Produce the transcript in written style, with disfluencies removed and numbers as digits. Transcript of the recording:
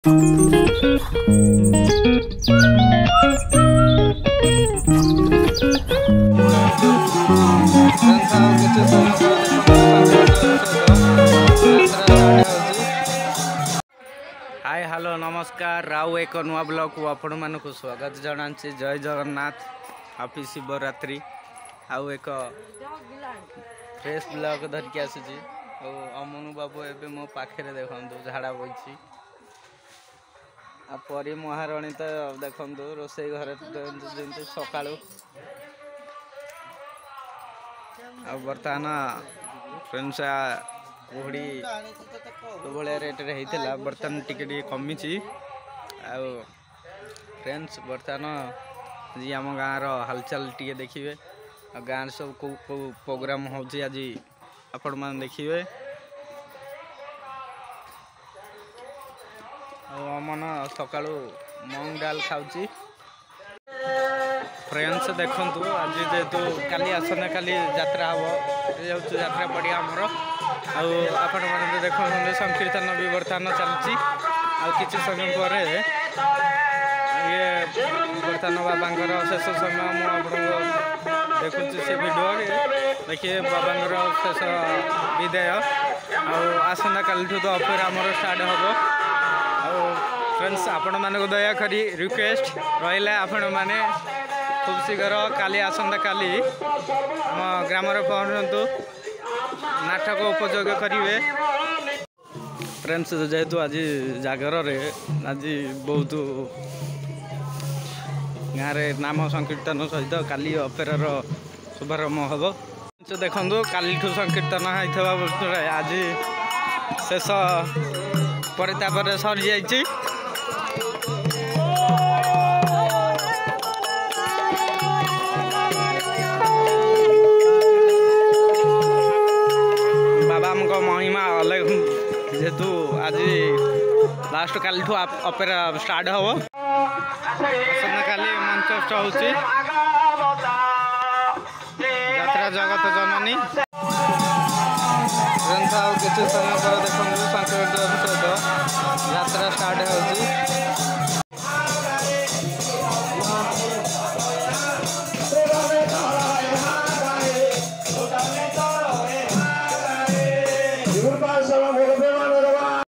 Hi hello नमस्कार राउ एक नुआ ब्लॉग को आपण मानक स्वागत जनाची। जय जगन्नाथ। हैप्पी शिवरात्रि। आउ एक फ्रेश ब्लॉग धरिकी आसी। अमनु बाबू एबे मो पाखे देखु झाड़ा बही परी महाराणी तो देखु रोसे घर सका बर्तमान फ्रेंड्स कुहड़ी तो भाया रेट रे होता बर्तमान टिके कमी फ्रेंड्स बर्तमान जी आम गाँव हालचाल टी देखिए गाँव सब को प्रोग्राम हो आज आपण मैंने देखिए अमन सका मूंग डाल खाऊँ फ्रेंड्स देखु आज जेहेतु काली आसना काली यात्रा हम यात्रा पड़िया आमर आपण मैंने देखो संकीर्तन भी बर्तमान चलती कि समय पर ये बर्तमान बाबांकर शेष समय मुझे देखुँ से वीडियो देखिए बाबांकर शेष विदाय आसंता काली तो अपेरा आमर स्टार्ट हम फ्रेंड्स आपण मानक दया करी रिक्वेस्ट रहा आपण मैंने खूब शीघ्र काली आसंता काली आम ग्राम पहुँचतु नाटक उपयोग करेंगे फ्रेंड्स जेहेतु आज जागर आज बहुत गाँव में नाम संकीर्तन सहित काली अपेरार शुभारंभ हम देखु काली संकीर्तन होता आज शेष पर सरी जा महिमा अलग जेहेतु आज लास्ट काली अपेरा स्टार्ट हम काली मंचस्थ होत्रा जगत जननी किसी समय पर देखो सहित यात्रा स्टार्ट हो